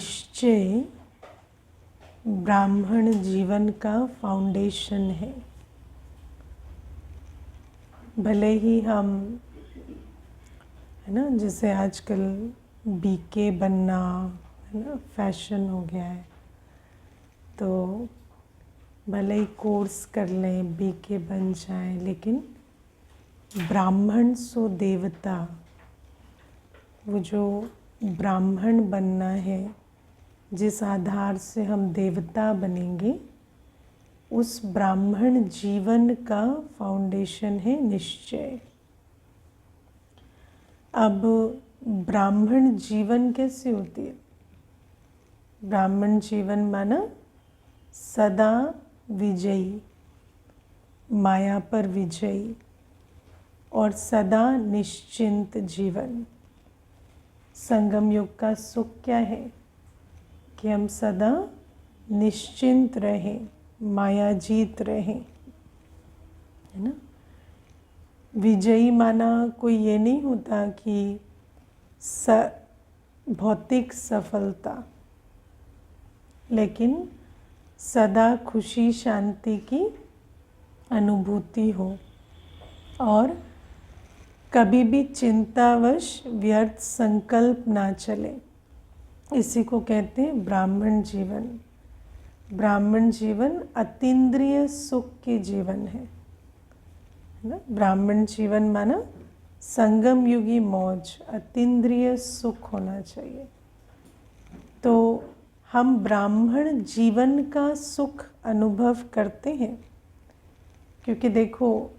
निश्चय ब्राह्मण जीवन का फाउंडेशन है। भले ही हम, है ना, जैसे आजकल बीके बनना, है ना, फैशन हो गया है, तो भले ही कोर्स कर लें, बीके बन जाए, लेकिन ब्राह्मण सो देवता, वो जो ब्राह्मण बनना है, जिस आधार से हम देवता बनेंगे, उस ब्राह्मण जीवन का फाउंडेशन है निश्चय। अब ब्राह्मण जीवन कैसे होती है? ब्राह्मण जीवन माना सदा विजयी, माया पर विजयी और सदा निश्चिंत जीवन। संगम युग का सुख क्या है कि हम सदा निश्चिंत रहें, माया जीत रहें, है ना। विजयी माना कोई ये नहीं होता कि भौतिक सफलता, लेकिन सदा खुशी शांति की अनुभूति हो और कभी भी चिंतावश व्यर्थ संकल्प ना चले। इसी को कहते हैं ब्राह्मण जीवन। ब्राह्मण जीवन अतीन्द्रिय सुख के जीवन है ना। ब्राह्मण जीवन माना संगम युगी मौज, अतीन्द्रिय सुख होना चाहिए। तो हम ब्राह्मण जीवन का सुख अनुभव करते हैं, क्योंकि देखो,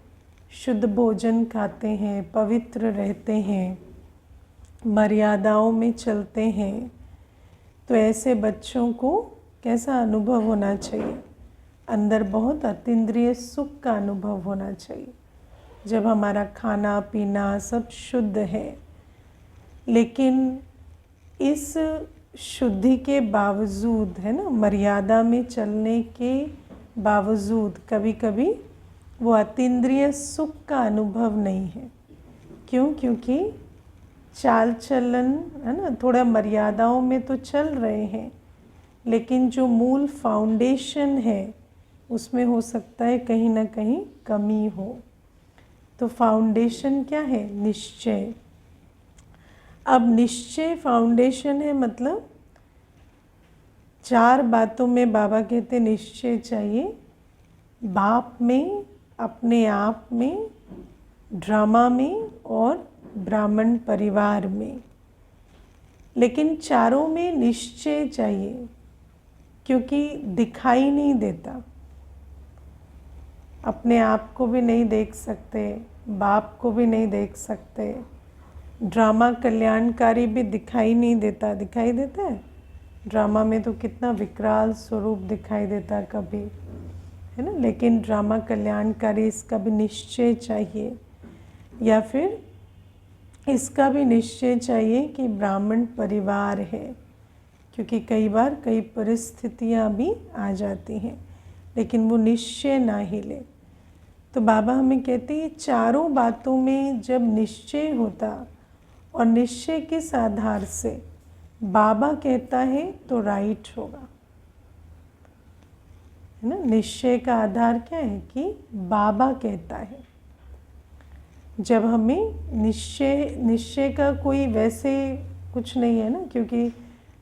शुद्ध भोजन खाते हैं, पवित्र रहते हैं, मर्यादाओं में चलते हैं, तो ऐसे बच्चों को कैसा अनुभव होना चाहिए? अंदर बहुत अतीन्द्रिय सुख का अनुभव होना चाहिए, जब हमारा खाना पीना सब शुद्ध है। लेकिन इस शुद्धि के बावजूद, है ना, मर्यादा में चलने के बावजूद कभी कभी वो अतीन्द्रिय सुख का अनुभव नहीं है। क्यों? क्योंकि चाल चलन, है ना, थोड़ा मर्यादाओं में तो चल रहे हैं, लेकिन जो मूल फाउंडेशन है उसमें हो सकता है कहीं ना कहीं कमी हो। तो फाउंडेशन क्या है? निश्चय। अब निश्चय फाउंडेशन है, मतलब 4 बातों में बाबा कहते निश्चय चाहिए। बाप में, अपने आप में, ड्रामा में और ब्राह्मण परिवार में। लेकिन चारों में निश्चय चाहिए, क्योंकि दिखाई नहीं देता। अपने आप को भी नहीं देख सकते, बाप को भी नहीं देख सकते। ड्रामा कल्याणकारी भी दिखाई नहीं देता। दिखाई देता है ड्रामा में तो कितना विकराल स्वरूप दिखाई देता है कभी, है ना। लेकिन ड्रामा कल्याणकारी, इसका भी निश्चय चाहिए। या फिर इसका भी निश्चय चाहिए कि ब्राह्मण परिवार है, क्योंकि कई बार कई परिस्थितियां भी आ जाती हैं, लेकिन वो निश्चय ना ही ले। तो बाबा हमें कहते हैं चारों बातों में जब निश्चय होता, और निश्चय किस आधार से? बाबा कहता है तो राइट होगा, है ना। निश्चय का आधार क्या है? कि बाबा कहता है। जब हमें निश्चय का कोई वैसे कुछ नहीं है ना, क्योंकि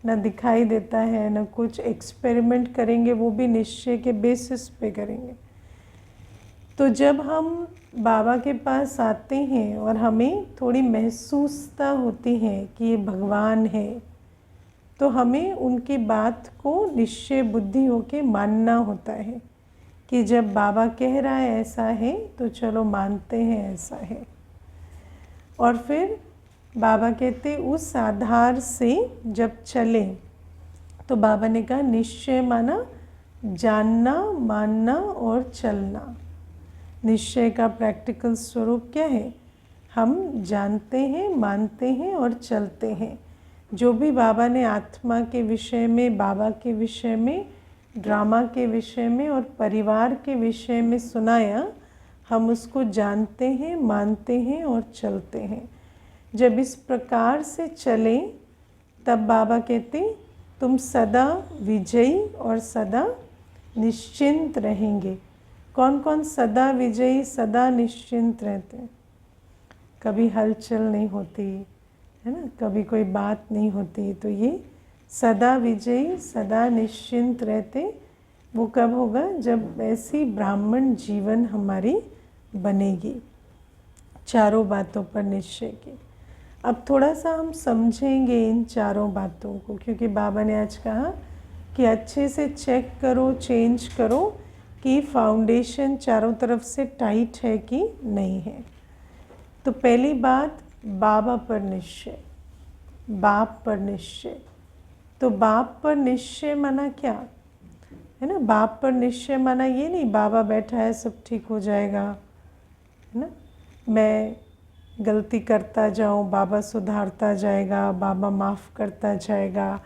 ना दिखाई देता है, ना कुछ एक्सपेरिमेंट करेंगे, वो भी निश्चय के बेसिस पे करेंगे। तो जब हम बाबा के पास आते हैं और हमें थोड़ी महसूसता होती है कि ये भगवान है, तो हमें उनकी बात को निश्चय बुद्धि होके मानना होता है कि जब बाबा कह रहा है ऐसा है, तो चलो मानते हैं ऐसा है। और फिर बाबा कहते उस आधार से जब चले, तो बाबा ने कहा निश्चय माना जानना, मानना और चलना। निश्चय का प्रैक्टिकल स्वरूप क्या है? हम जानते हैं, मानते हैं और चलते हैं। जो भी बाबा ने आत्मा के विषय में, बाबा के विषय में, ड्रामा के विषय में और परिवार के विषय में सुनाया, हम उसको जानते हैं, मानते हैं और चलते हैं। जब इस प्रकार से चलें, तब बाबा कहते तुम सदा विजयी और सदा निश्चिंत रहेंगे। कौन कौन सदा विजयी सदा निश्चिंत रहते हैं? कभी हलचल नहीं होती है ना, कभी कोई बात नहीं होती, तो ये सदा विजयी सदा निश्चिंत रहते, वो कब होगा? जब ऐसी ब्राह्मण जीवन हमारी बनेगी, चारों बातों पर निश्चय की। अब थोड़ा सा हम समझेंगे इन चारों बातों को, क्योंकि बाबा ने आज कहा कि अच्छे से चेक करो, चेंज करो कि फाउंडेशन चारों तरफ से टाइट है कि नहीं है। तो पहली बात, बाबा पर निश्चय, बाप पर निश्चय। तो बाप पर निश्चय माना क्या है ना? बाप पर निश्चय माना ये नहीं बाबा बैठा है सब ठीक हो जाएगा, है ना, मैं गलती करता जाऊं बाबा सुधारता जाएगा, बाबा माफ़ करता जाएगा,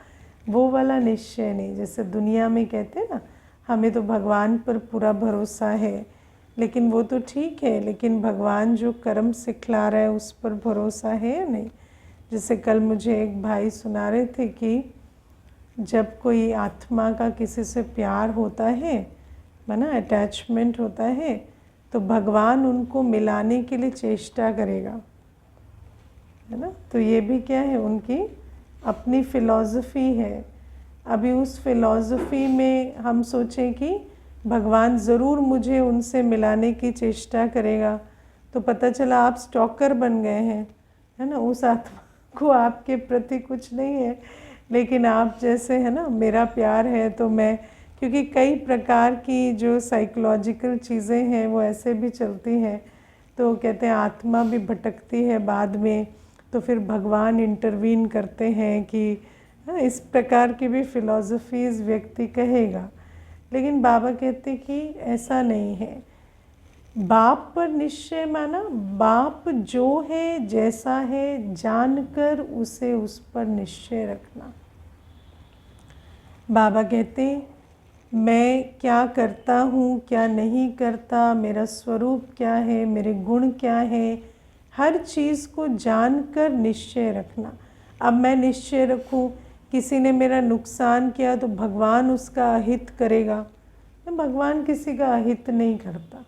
वो वाला निश्चय नहीं। जैसे दुनिया में कहते हैं ना, हमें तो भगवान पर पूरा भरोसा है, लेकिन वो तो ठीक है, लेकिन भगवान जो कर्म सिखला रहा है उस पर भरोसा है या नहीं? जैसे कल मुझे एक भाई सुना रहे थे कि जब कोई आत्मा का किसी से प्यार होता है ना, अटैचमेंट होता है, तो भगवान उनको मिलाने के लिए चेष्टा करेगा, है ना। तो ये भी क्या है, उनकी अपनी फ़िलॉसफ़ी है। अभी उस फ़िलॉसफ़ी में हम सोचें कि भगवान ज़रूर मुझे उनसे मिलाने की चेष्टा करेगा, तो पता चला आप स्टॉकर बन गए हैं, है ना। उस आत्मा को आपके प्रति कुछ नहीं है, लेकिन आप जैसे, है ना, मेरा प्यार है तो मैं, क्योंकि कई प्रकार की जो साइकोलॉजिकल चीज़ें हैं वो ऐसे भी चलती हैं, तो कहते हैं आत्मा भी भटकती है बाद में, तो फिर भगवान इंटरवीन करते हैं कि, इस प्रकार की भी फ़िलॉसफीज़ व्यक्ति कहेगा। लेकिन बाबा कहते कि ऐसा नहीं है। बाप पर निश्चय माना बाप जो है जैसा है जानकर उसे उस पर निश्चय रखना। बाबा कहते मैं क्या करता हूँ क्या नहीं करता, मेरा स्वरूप क्या है, मेरे गुण क्या है, हर चीज़ को जानकर निश्चय रखना। अब मैं निश्चय रखूँ किसी ने मेरा नुकसान किया तो भगवान उसका अहित करेगा, भगवान किसी का अहित नहीं करता,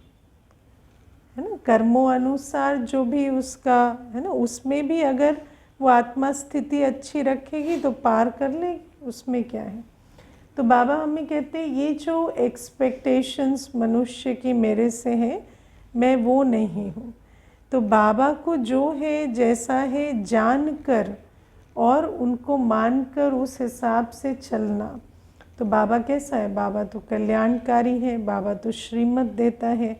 है ना। कर्मों अनुसार जो भी उसका, है ना, उसमें भी अगर वो आत्मा स्थिति अच्छी रखेगी तो पार कर लेगी, उसमें क्या है। तो बाबा हमें कहते हैं ये जो एक्सपेक्टेशंस मनुष्य की मेरे से है, मैं वो नहीं हूँ। तो बाबा को जो है जैसा है जानकर और उनको मानकर उस हिसाब से चलना। तो बाबा कैसा है? बाबा तो कल्याणकारी है, बाबा तो श्रीमत देता है,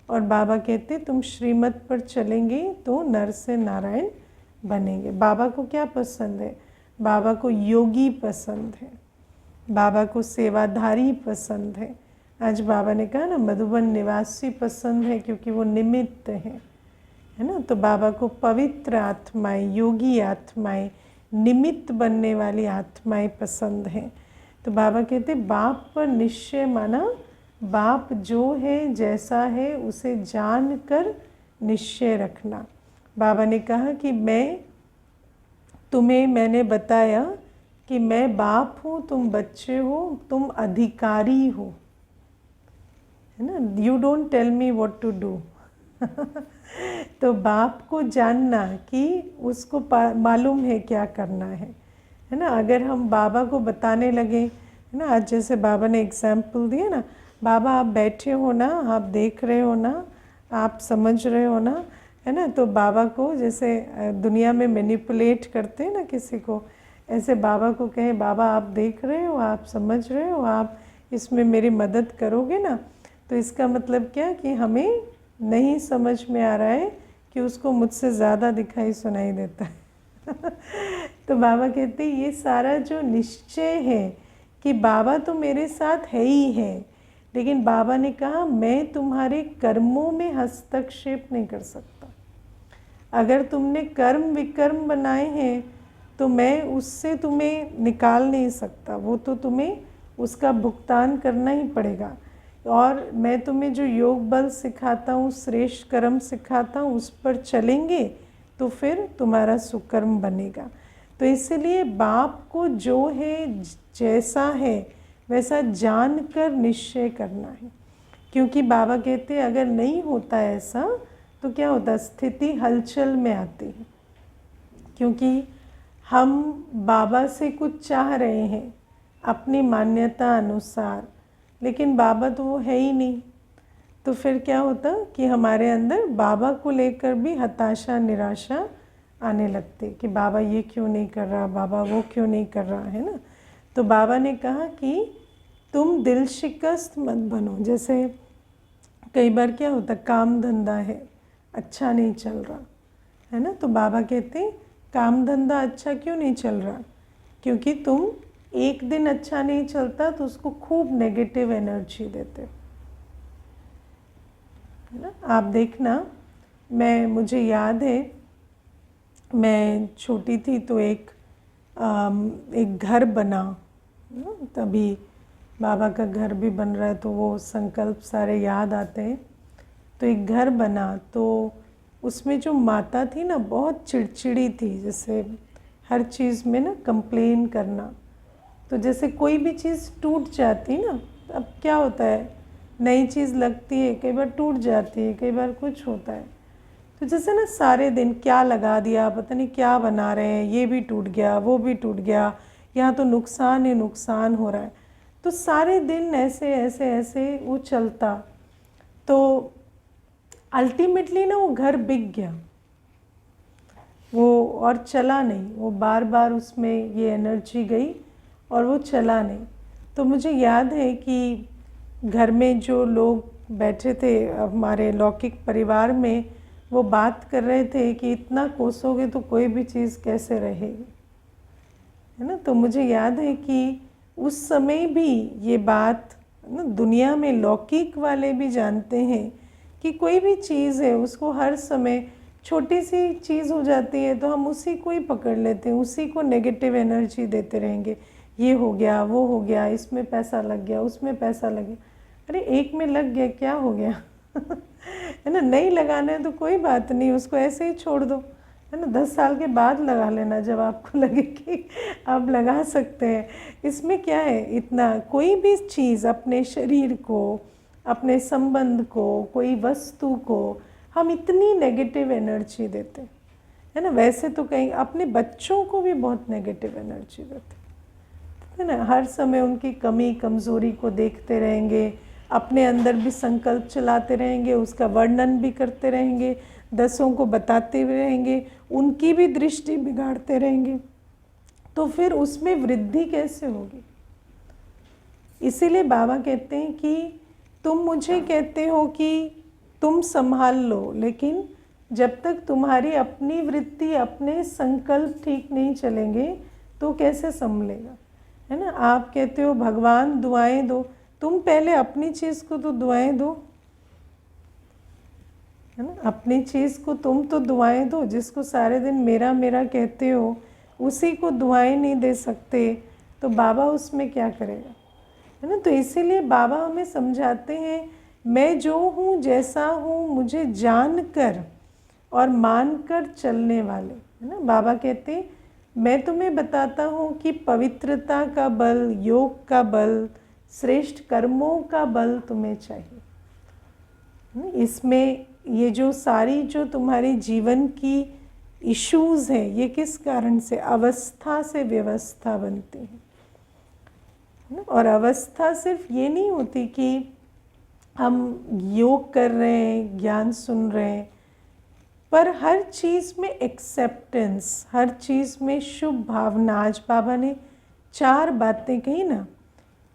और बाबा कहते तुम श्रीमत पर चलेंगे तो नर से नारायण बनेंगे। बाबा को क्या पसंद है? बाबा को योगी पसंद है, बाबा को सेवाधारी पसंद है। आज बाबा ने कहा ना, मधुबन निवासी पसंद है क्योंकि वो निमित्त है ना। तो बाबा को पवित्र आत्माएं, योगी आत्माएं, निमित्त बनने वाली आत्माएं पसंद हैं। तो बाबा कहते बाप पर निश्चय माना बाप जो है जैसा है उसे जानकर निश्चय रखना। बाबा ने कहा कि मैंने बताया कि मैं बाप हूँ, तुम बच्चे हो, तुम अधिकारी हो, है ना। You don't tell me what to do. तो बाप को जानना कि उसको मालूम है क्या करना है ना। अगर हम बाबा को बताने लगे, है ना, आज जैसे बाबा ने एग्जाम्पल दिया ना, बाबा आप बैठे हो ना, आप देख रहे हो ना, आप समझ रहे हो ना, है ना। तो बाबा को जैसे दुनिया में मैनिपुलेट करते हैं ना किसी को, ऐसे बाबा को कहें बाबा आप देख रहे हो, आप समझ रहे हो, आप इसमें मेरी मदद करोगे ना। तो इसका मतलब क्या कि हमें नहीं समझ में आ रहा है कि उसको मुझसे ज़्यादा दिखाई सुनाई देता है। तो बाबा कहते ये सारा जो निश्चय है कि बाबा तो मेरे साथ है ही है, लेकिन बाबा ने कहा मैं तुम्हारे कर्मों में हस्तक्षेप नहीं कर सकता। अगर तुमने कर्म विकर्म बनाए हैं तो मैं उससे तुम्हें निकाल नहीं सकता, वो तो तुम्हें उसका भुगतान करना ही पड़ेगा। और मैं तुम्हें जो योग बल सिखाता हूँ, श्रेष्ठ कर्म सिखाता हूँ, उस पर चलेंगे तो फिर तुम्हारा सुकर्म बनेगा। तो इसलिए बाप को जो है जैसा है वैसा जानकर निश्चय करना है, क्योंकि बाबा कहते हैं अगर नहीं होता ऐसा तो क्या होता, स्थिति हलचल में आती है, क्योंकि हम बाबा से कुछ चाह रहे हैं अपनी मान्यता अनुसार, लेकिन बाबा तो वो है ही नहीं। तो फिर क्या होता कि हमारे अंदर बाबा को लेकर भी हताशा निराशा आने लगती कि बाबा ये क्यों नहीं कर रहा, बाबा वो क्यों नहीं कर रहा है ना। तो बाबा ने कहा कि तुम दिल शिकस्त मत बनो। जैसे कई बार क्या होता, काम धंधा है अच्छा नहीं चल रहा है ना, तो बाबा कहते हैं काम धंधा अच्छा क्यों नहीं चल रहा, क्योंकि तुम एक दिन अच्छा नहीं चलता तो उसको खूब नेगेटिव एनर्जी देते हो, है ना। आप देखना, मुझे याद है मैं छोटी थी तो एक घर बना ना, तभी बाबा का घर भी बन रहा है तो वो संकल्प सारे याद आते हैं। तो एक घर बना तो उसमें जो माता थी ना बहुत चिड़चिड़ी थी, जैसे हर चीज़ में ना कंप्लेन करना। तो जैसे कोई भी चीज़ टूट जाती ना, अब क्या होता है नई चीज़ लगती है, कई बार टूट जाती है, कई बार कुछ होता है। तो जैसे ना सारे दिन क्या लगा दिया, पता नहीं क्या बना रहे हैं, ये भी टूट गया वो भी टूट गया, यहाँ तो नुकसान ही नुकसान हो रहा है। तो सारे दिन ऐसे ऐसे ऐसे वो चलता, तो अल्टीमेटली ना वो घर बिक गया, वो और चला नहीं, वो बार बार उसमें ये एनर्जी गई और वो चला नहीं। तो मुझे याद है कि घर में जो लोग बैठे थे हमारे लौकिक परिवार में, वो बात कर रहे थे कि इतना कोसोगे तो कोई भी चीज़ कैसे रहेगी, है ना। तो मुझे याद है कि उस समय भी ये बात ना दुनिया में लौकिक वाले भी जानते हैं कि कोई भी चीज़ है उसको हर समय छोटी सी चीज़ हो जाती है तो हम उसी को ही पकड़ लेते हैं, उसी को नेगेटिव एनर्जी देते रहेंगे, ये हो गया वो हो गया, इसमें पैसा लग गया उसमें पैसा लग गया। अरे एक में लग गया क्या हो गया है ना, नहीं लगाना है तो कोई बात नहीं, उसको ऐसे ही छोड़ दो, है ना। 10 साल के बाद लगा लेना जब आपको लगे कि आप लगा सकते हैं। इसमें क्या है, इतना कोई भी चीज़, अपने शरीर को, अपने संबंध को, कोई वस्तु को हम इतनी नेगेटिव एनर्जी देते हैं, है ना। वैसे तो कहीं अपने बच्चों को भी बहुत नेगेटिव एनर्जी देते है ना, हर समय उनकी कमी कमज़ोरी को देखते रहेंगे, अपने अंदर भी संकल्प चलाते रहेंगे, उसका वर्णन भी करते रहेंगे, दसों को बताते हुए रहेंगे, उनकी भी दृष्टि बिगाड़ते रहेंगे, तो फिर उसमें वृद्धि कैसे होगी। इसीलिए बाबा कहते हैं कि तुम मुझे कहते हो कि तुम संभाल लो, लेकिन जब तक तुम्हारी अपनी वृत्ति अपने संकल्प ठीक नहीं चलेंगे तो कैसे संभलेगा, है ना। आप कहते हो भगवान दुआएं दो, तुम पहले अपनी चीज़ को तो दुआएं दो, है ना। अपनी चीज़ को तुम तो दुआएं दो, जिसको सारे दिन मेरा मेरा कहते हो उसी को दुआएं नहीं दे सकते तो बाबा उसमें क्या करेगा, है ना। तो इसीलिए बाबा हमें समझाते हैं मैं जो हूँ जैसा हूँ मुझे जानकर और मानकर चलने वाले, है ना। बाबा कहते हैं मैं तुम्हें बताता हूँ कि पवित्रता का बल, योग का बल, श्रेष्ठ कर्मों का बल तुम्हें चाहिए। इसमें ये जो सारी जो तुम्हारी जीवन की इश्यूज़ हैं ये किस कारण से, अवस्था से व्यवस्था बनती है। और अवस्था सिर्फ ये नहीं होती कि हम योग कर रहे हैं, ज्ञान सुन रहे हैं, पर हर चीज़ में एक्सेप्टेंस, हर चीज़ में शुभ भावना। आज बाबा ने 4 बातें कही ना,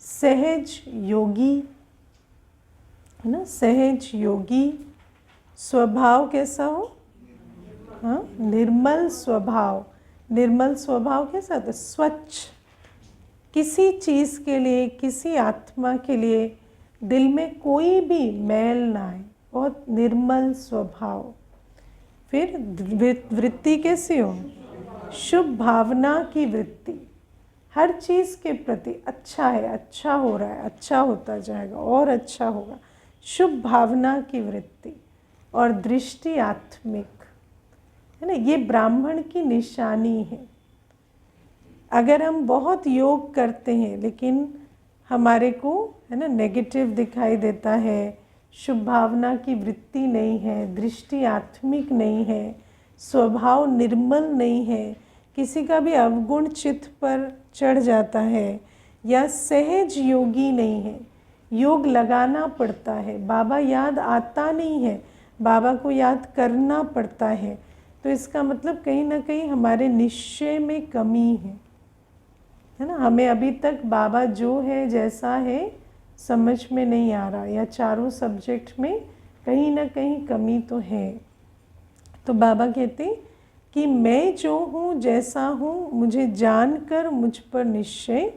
सहज योगी, है ना, सहज योगी, स्वभाव कैसा हो, हाँ, निर्मल स्वभाव। निर्मल स्वभाव कैसा होता है, स्वच्छ, किसी चीज़ के लिए, किसी आत्मा के लिए दिल में कोई भी मैल ना आए, बहुत निर्मल स्वभाव। फिर वृत्ति कैसी हो, शुभ भावना की वृत्ति, हर चीज़ के प्रति अच्छा है, अच्छा हो रहा है, अच्छा होता जाएगा और अच्छा होगा, शुभ भावना की वृत्ति। और दृष्टि आत्मिक, है ना, ये ब्राह्मण की निशानी है। अगर हम बहुत योग करते हैं लेकिन हमारे को है ना नेगेटिव दिखाई देता है, शुभ भावना की वृत्ति नहीं है, दृष्टि आत्मिक नहीं है, स्वभाव निर्मल नहीं है, किसी का भी अवगुण चित्त पर चढ़ जाता है, या सहज योगी नहीं है, योग लगाना पड़ता है, बाबा याद आता नहीं है, बाबा को याद करना पड़ता है, तो इसका मतलब कहीं ना कहीं हमारे निश्चय में कमी है ना। हमें अभी तक बाबा जो है जैसा है समझ में नहीं आ रहा, या चारों सब्जेक्ट में कहीं ना कहीं कमी तो है। तो बाबा कहते कि मैं जो हूँ जैसा हूँ मुझे जानकर मुझ पर निश्चय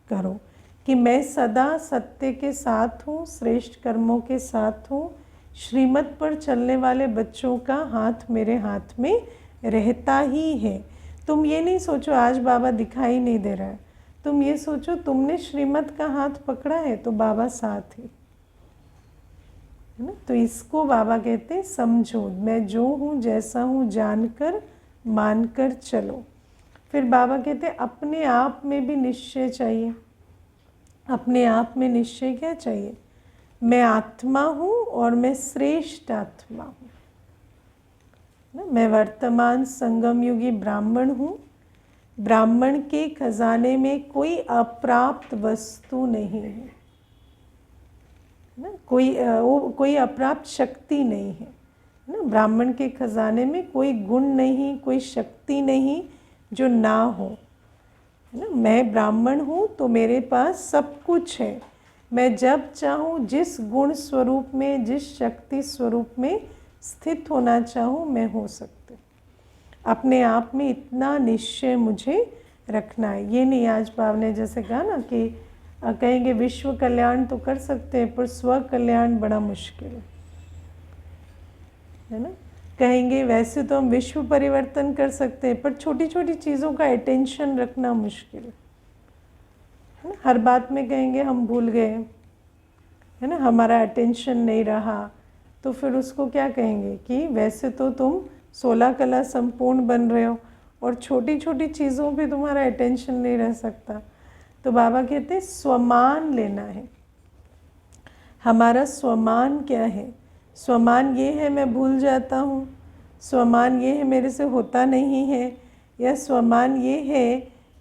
करो, कि मैं सदा सत्य के साथ हूँ, श्रेष्ठ कर्मों के साथ हूँ, श्रीमत पर चलने वाले बच्चों का हाथ मेरे हाथ में रहता ही है। तुम ये नहीं सोचो आज बाबा दिखाई नहीं दे रहा है, तुम ये सोचो तुमने श्रीमत का हाथ पकड़ा है तो बाबा साथ है ना। तो इसको बाबा कहते समझो, मैं जो हूँ जैसा हूँ जानकर मानकर चलो। फिर बाबा कहते अपने आप में भी निश्चय चाहिए। अपने आप में निश्चय क्या चाहिए? मैं आत्मा हूँ और मैं श्रेष्ठ आत्मा हूँ ना। मैं वर्तमान संगम युगी ब्राह्मण हूँ। ब्राह्मण के खजाने में कोई अप्राप्त वस्तु नहीं है ना, कोई अप्राप्त शक्ति नहीं है ना। ब्राह्मण के खजाने में कोई गुण नहीं, कोई शक्ति नहीं जो ना हो है ना। मैं ब्राह्मण हूँ तो मेरे पास सब कुछ है। मैं जब चाहूँ जिस गुण स्वरूप में, जिस शक्ति स्वरूप में स्थित होना चाहूँ मैं हो सकती। अपने आप में इतना निश्चय मुझे रखना है। ये नहीं आज बाबा ने जैसे कहा ना कि कहेंगे विश्व कल्याण तो कर सकते हैं पर स्व कल्याण बड़ा मुश्किल है ना। कहेंगे वैसे तो हम विश्व परिवर्तन कर सकते हैं पर छोटी छोटी चीज़ों का अटेंशन रखना मुश्किल है ना। हर बात में कहेंगे हम भूल गए है ना, हमारा अटेंशन नहीं रहा, तो फिर उसको क्या कहेंगे कि वैसे तो तुम 16 कला संपूर्ण बन रहे हो और छोटी छोटी चीज़ों पे तुम्हारा अटेंशन नहीं रह सकता। तो बाबा कहते हैं स्वमान लेना है। हमारा स्वमान क्या है? स्वमान ये है मैं भूल जाता हूँ, स्वमान ये है मेरे से होता नहीं है, या स्वमान ये है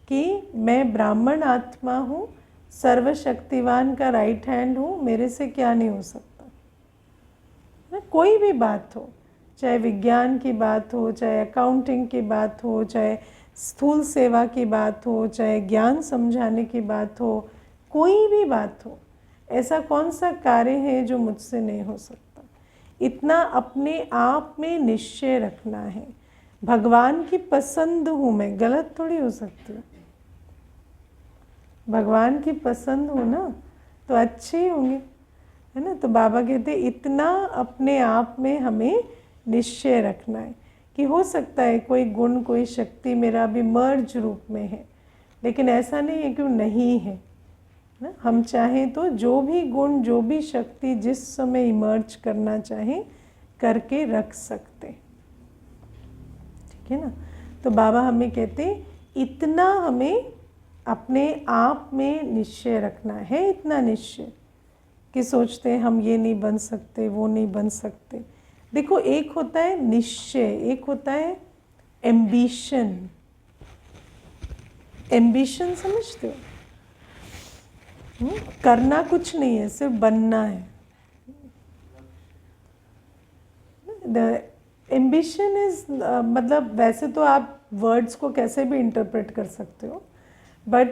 कि मैं ब्राह्मण आत्मा हूँ, सर्वशक्तिवान का राइट हैंड हूँ, मेरे से क्या नहीं हो सकता ना। कोई भी बात हो, चाहे विज्ञान की बात हो, चाहे अकाउंटिंग की बात हो, चाहे स्थूल सेवा की बात हो, चाहे ज्ञान समझाने की बात हो, कोई भी बात हो, ऐसा कौन सा कार्य है जो मुझसे नहीं हो सकता। इतना अपने आप में निश्चय रखना है। भगवान की पसंद हूँ मैं, गलत थोड़ी हो सकती है। भगवान की पसंद हो ना तो अच्छे ही होंगे है ना। तो बाबा कहते इतना अपने आप में हमें निश्चय रखना है कि हो सकता है कोई गुण, कोई शक्ति मेरा अभी मर्ज रूप में है, लेकिन ऐसा नहीं है कि वो नहीं है ना। हम चाहें तो जो भी गुण, जो भी शक्ति जिस समय इमर्ज करना चाहें करके रख सकते, ठीक है ना। तो बाबा हमें कहते इतना हमें अपने आप में निश्चय रखना है। इतना निश्चय कि सोचते हैं हम ये नहीं बन सकते, वो नहीं बन सकते। देखो एक होता है निश्चय, एक होता है एम्बिशन। एम्बिशन समझते हो? करना कुछ नहीं है, सिर्फ बनना है। द एम्बिशन इज मतलब वैसे तो आप वर्ड्स को कैसे भी इंटरप्रेट कर सकते हो, बट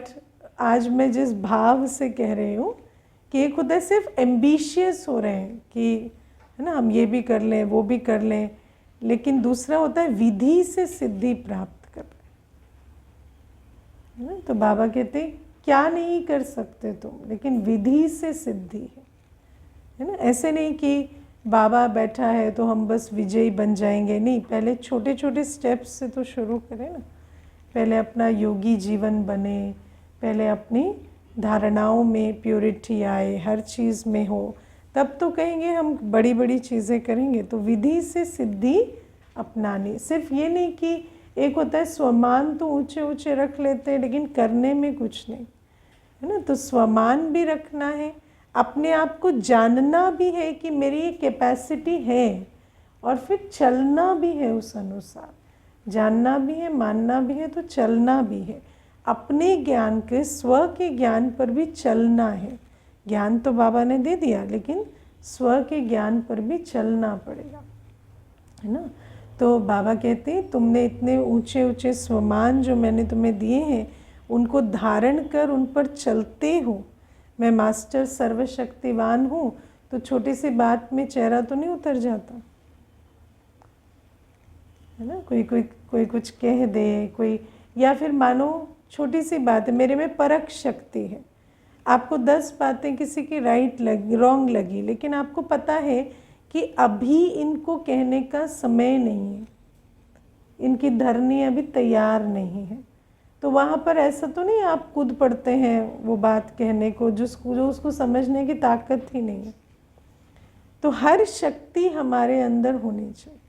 आज मैं जिस भाव से कह रही हूँ कि एक होता है सिर्फ एम्बिशियस हो रहे हैं कि है ना हम ये भी कर लें, वो भी कर लें, लेकिन दूसरा होता है विधि से सिद्धि प्राप्त कर रहे है ना। तो बाबा कहते हैं क्या नहीं कर सकते तुम, लेकिन विधि से सिद्धि है ना। ऐसे नहीं कि बाबा बैठा है तो हम बस विजयी बन जाएंगे, नहीं, पहले छोटे छोटे स्टेप्स से तो शुरू करें ना। पहले अपना योगी जीवन बने, पहले अपनी धारणाओं में प्योरिटी आए, हर चीज़ में हो, तब तो कहेंगे हम बड़ी बड़ी चीज़ें करेंगे। तो विधि से सिद्धि अपनानी, सिर्फ ये नहीं कि एक होता है स्वमान तो ऊंचे ऊंचे रख लेते हैं लेकिन करने में कुछ नहीं, है ना। तो स्वमान भी रखना है, अपने आप को जानना भी है कि मेरी ये कैपेसिटी है, और फिर चलना भी है उस अनुसार, जानना भी है, मानना भी है, तो चलना भी है। अपने ज्ञान के, स्व के ज्ञान पर भी चलना है। ज्ञान तो बाबा ने दे दिया, लेकिन स्व के ज्ञान पर भी चलना पड़ेगा, है ना। तो बाबा कहते हैं तुमने इतने ऊंचे ऊंचे स्वमान जो मैंने तुम्हें दिए हैं उनको धारण कर उन पर चलते हो। मैं मास्टर सर्वशक्तिवान हूँ, तो छोटी सी बात में चेहरा तो नहीं उतर जाता, है ना। कोई कुछ कह दे, कोई, या फिर मानो छोटी सी बात है, मेरे में परख शक्ति है, आपको 10 बातें किसी की राइट लगी, रॉन्ग लगी, लेकिन आपको पता है कि अभी इनको कहने का समय नहीं है, इनकी धरनी अभी तैयार नहीं है, तो वहाँ पर ऐसा तो नहीं आप कूद पड़ते हैं वो बात कहने को जो उसको समझने की ताकत ही नहीं है। तो हर शक्ति हमारे अंदर होनी चाहिए,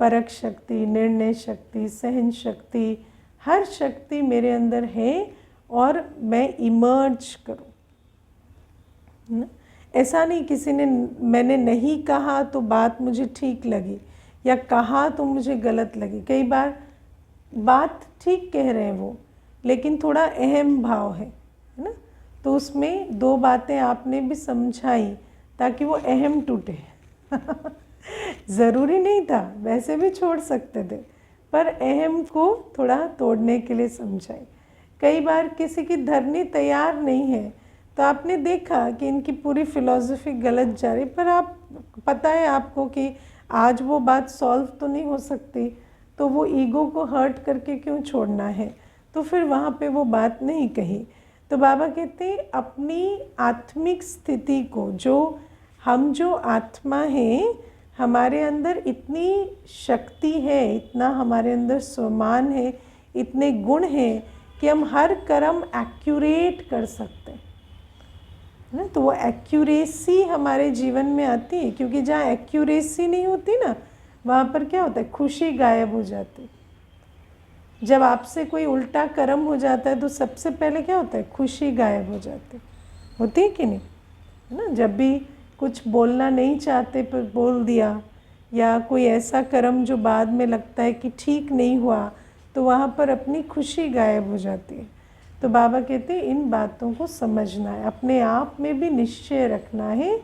परख शक्ति, निर्णय शक्ति, सहन शक्ति, हर शक्ति मेरे अंदर है, और मैं इमर्ज करूँ। ऐसा नहीं किसी ने, मैंने नहीं कहा तो बात मुझे ठीक लगी, या कहा तो मुझे गलत लगी। कई बार बात ठीक कह रहे हैं वो, लेकिन थोड़ा अहम भाव है ना, तो उसमें 2 बातें आपने भी समझाई ताकि वो अहम टूटे। ज़रूरी नहीं था, वैसे भी छोड़ सकते थे, पर अहम को थोड़ा तोड़ने के लिए समझाई। कई बार किसी की धरनी तैयार नहीं है, तो आपने देखा कि इनकी पूरी फिलॉसफी गलत जा रही, पर आप, पता है आपको कि आज वो बात सॉल्व तो नहीं हो सकती, तो वो ईगो को हर्ट करके क्यों छोड़ना है, तो फिर वहाँ पे वो बात नहीं कही। तो बाबा कहते हैं अपनी आत्मिक स्थिति को, जो आत्मा है, हमारे अंदर इतनी शक्ति है, इतना हमारे अंदर स्वमान है, इतने गुण हैं कि हम हर कर्म एक्यूरेट कर सकते हैं ना। तो वो एक्यूरेसी हमारे जीवन में आती है, क्योंकि जहाँ एक्यूरेसी नहीं होती ना, वहाँ पर क्या होता है, खुशी गायब हो जाती है। जब आपसे कोई उल्टा कर्म हो जाता है तो सबसे पहले क्या होता है, खुशी गायब हो जाती होती है कि नहीं, है ना। जब भी कुछ बोलना नहीं चाहते पर बोल दिया, या कोई ऐसा कर्म जो बाद में लगता है कि ठीक नहीं हुआ, तो वहाँ पर अपनी खुशी गायब हो जाती है। तो बाबा कहते हैं इन बातों को समझना है, अपने आप में भी निश्चय रखना है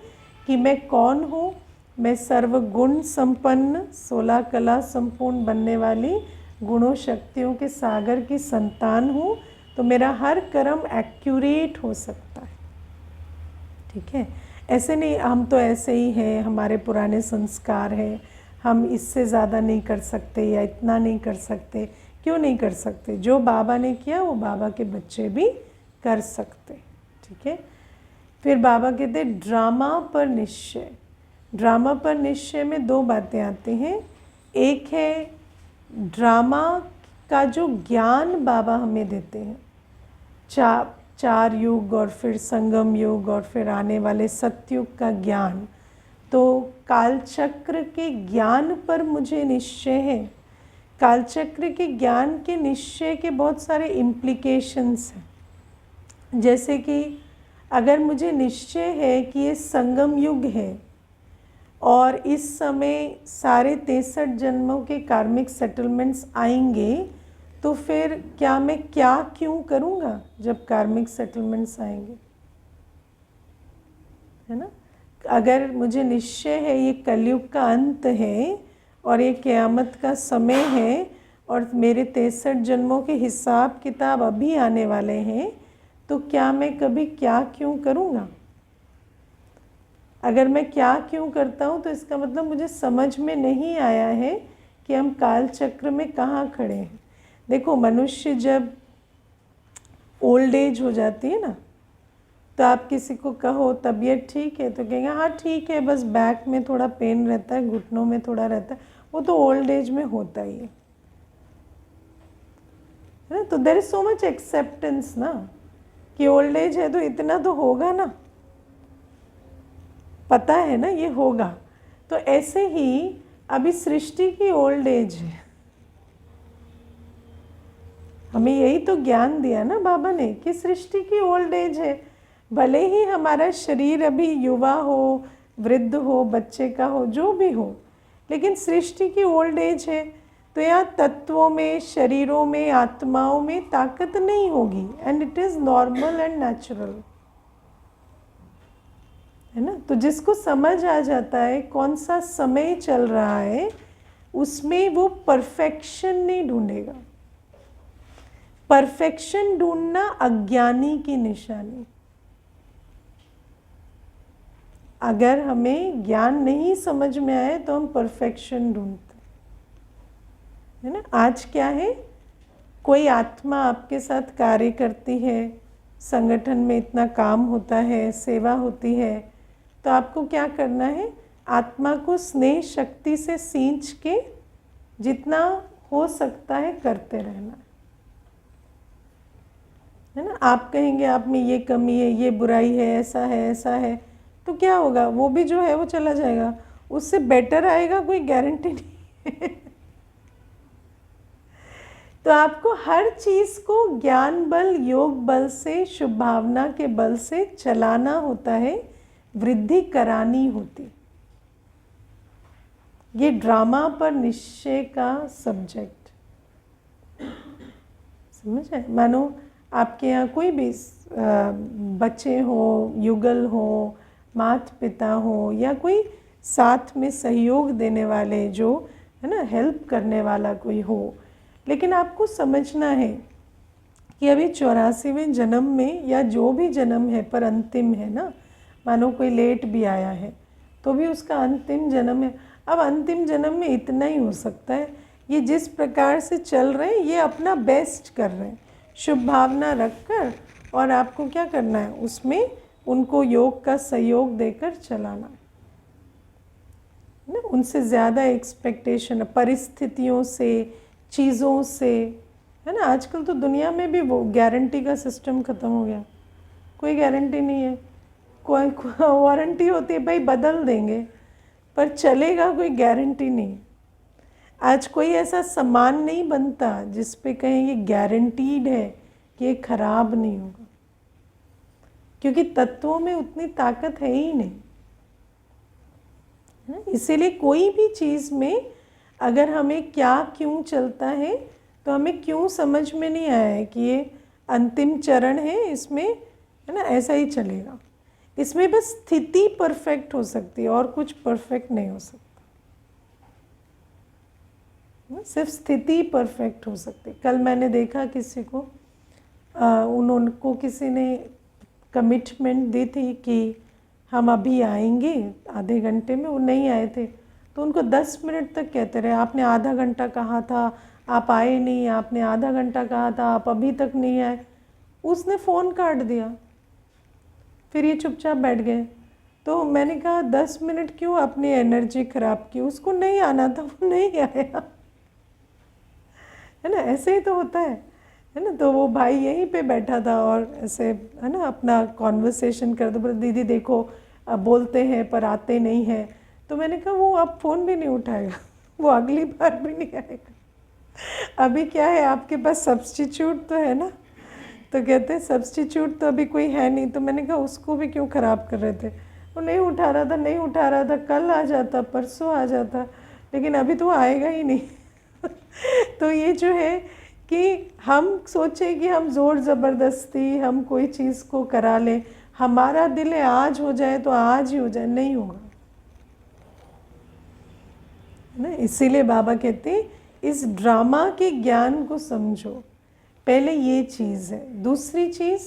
कि मैं कौन हूँ। मैं सर्वगुण संपन्न, 16 कला संपूर्ण बनने वाली गुणों शक्तियों के सागर की संतान हूँ, तो मेरा हर कर्म एक्यूरेट हो सकता है, ठीक है। ऐसे नहीं हम तो ऐसे ही हैं, हमारे पुराने संस्कार हैं, हम इससे ज़्यादा नहीं कर सकते या इतना नहीं कर सकते। क्यों नहीं कर सकते? जो बाबा ने किया वो बाबा के बच्चे भी कर सकते, ठीक है। फिर बाबा कहते हैं ड्रामा पर निश्चय। ड्रामा पर निश्चय में 2 बातें आती हैं। एक है ड्रामा का जो ज्ञान बाबा हमें देते हैं, 4 युग और फिर संगम युग और फिर आने वाले सतयुग का ज्ञान, तो कालचक्र के ज्ञान पर मुझे निश्चय है। कालचक्र के ज्ञान के निश्चय के बहुत सारे इम्प्लीकेशंस हैं। जैसे कि अगर मुझे निश्चय है कि ये संगम युग है और इस समय सारे 63 जन्मों के कार्मिक सेटलमेंट्स आएंगे, तो फिर क्या मैं क्या क्यों करूँगा जब कार्मिक सेटलमेंट्स आएंगे, है ना। अगर मुझे निश्चय है ये कलयुग का अंत है और ये क़यामत का समय है और मेरे 63 जन्मों के हिसाब किताब अभी आने वाले हैं, तो क्या मैं कभी क्या क्यों करूँगा। अगर मैं क्या क्यों करता हूँ तो इसका मतलब मुझे समझ में नहीं आया है कि हम काल चक्र में कहाँ खड़े हैं। देखो, मनुष्य जब ओल्ड एज हो जाती है ना, तो आप किसी को कहो तबीयत ठीक है तो कहेंगे हाँ ठीक है, बस बैक में थोड़ा पेन रहता है, घुटनों में थोड़ा रहता है, वो तो ओल्ड एज में होता ही है ना। तो there is so much acceptance ना कि ओल्ड एज है तो इतना तो होगा ना, पता है ना ये होगा। तो ऐसे ही अभी सृष्टि की ओल्ड एज है, हमें यही तो ज्ञान दिया ना बाबा ने कि सृष्टि की ओल्ड एज है। भले ही हमारा शरीर अभी युवा हो, वृद्ध हो, बच्चे का हो, जो भी हो, लेकिन सृष्टि की ओल्ड एज है। तो यहाँ तत्वों में, शरीरों में, आत्माओं में ताकत नहीं होगी, and it is normal and natural, है ना। तो जिसको समझ आ जाता है कौन सा समय चल रहा है, उसमें वो परफेक्शन नहीं ढूंढेगा। परफेक्शन ढूंढना अज्ञानी की निशानी। अगर हमें ज्ञान नहीं समझ में आए तो हम परफेक्शन ढूंढते, है ना। आज क्या है, कोई आत्मा आपके साथ कार्य करती है, संगठन में इतना काम होता है, सेवा होती है, तो आपको क्या करना है, आत्मा को स्नेह शक्ति से सींच के जितना हो सकता है करते रहना, है ना। आप कहेंगे आप में ये कमी है, ये बुराई है, ऐसा है, ऐसा है, तो क्या होगा, वो भी जो है वो चला जाएगा, उससे बेटर आएगा कोई गारंटी नहीं है। तो आपको हर चीज़ को ज्ञान बल, योग बल से, शुभ भावना के बल से चलाना होता है, वृद्धि करानी होती। ये ड्रामा पर निश्चय का सब्जेक्ट, समझ है। मानो आपके यहाँ कोई भी बच्चे हो, युगल हो, माता पिता हो, या कोई साथ में सहयोग देने वाले जो, है ना, हेल्प करने वाला कोई हो, लेकिन आपको समझना है कि अभी 84वें जन्म में, या जो भी जन्म है पर अंतिम है ना, मानो कोई लेट भी आया है तो भी उसका अंतिम जन्म है। अब अंतिम जन्म में इतना ही हो सकता है, ये जिस प्रकार से चल रहे हैं ये अपना बेस्ट कर रहे हैं, शुभ भावना रखकर, और आपको क्या करना है, उसमें उनको योग का सहयोग देकर चलाना है ना। उनसे ज़्यादा एक्सपेक्टेशन परिस्थितियों से, चीज़ों से, है ना। आजकल तो दुनिया में भी वो गारंटी का सिस्टम ख़त्म हो गया, कोई गारंटी नहीं है। कोई वारंटी होती है भाई बदल देंगे, पर चलेगा कोई गारंटी नहीं। आज कोई ऐसा सामान नहीं बनता जिस पे कहें ये गारंटीड है कि ये खराब नहीं होगा, क्योंकि तत्वों में उतनी ताकत है ही नहीं। इसीलिए कोई भी चीज़ में अगर हमें क्या क्यों चलता है तो हमें क्यों समझ में नहीं आया है कि ये अंतिम चरण है, इसमें, है ना, ऐसा ही चलेगा। इसमें बस स्थिति परफेक्ट हो सकती है और कुछ परफेक्ट नहीं हो सकता, सिर्फ स्थिति परफेक्ट हो सकती। कल मैंने देखा किसी को, उनको किसी ने कमिटमेंट दी थी कि हम अभी आएंगे आधे घंटे में, वो नहीं आए थे, तो उनको 10 मिनट तक कहते रहे, आपने आधा घंटा कहा था, आप आए नहीं, आपने आधा घंटा कहा था, आप अभी तक नहीं आए। उसने फ़ोन काट दिया, फिर ये चुपचाप बैठ गए। तो मैंने कहा 10 मिनट क्यों अपनी एनर्जी ख़राब की, उसको नहीं आना था, वो नहीं आया, है ना। ऐसे ही तो होता है ना। तो वो भाई यहीं पे बैठा था और ऐसे, है ना, अपना कॉन्वर्सेशन करते, बोले दीदी देखो अब बोलते हैं पर आते नहीं हैं। तो मैंने कहा वो अब फ़ोन भी नहीं उठाएगा, वो अगली बार भी नहीं आएगा। अभी क्या है आपके पास, सब्स्टिट्यूट तो है ना। तो कहते हैं सब्स्टिट्यूट तो अभी कोई है नहीं। तो मैंने कहा उसको भी क्यों ख़राब कर रहे थे, वो नहीं उठा रहा था, नहीं उठा रहा था, कल आ जाता, परसों आ जाता, लेकिन अभी तो वो आएगा ही नहीं। तो ये जो है कि हम सोचें कि हम ज़ोर ज़बरदस्ती हम कोई चीज़ को करा लें, हमारा दिल है आज हो जाए तो आज ही हो जाए, नहीं होगा ना। इसीलिए बाबा कहते हैं इस ड्रामा के ज्ञान को समझो। पहले ये चीज़ है। दूसरी चीज़,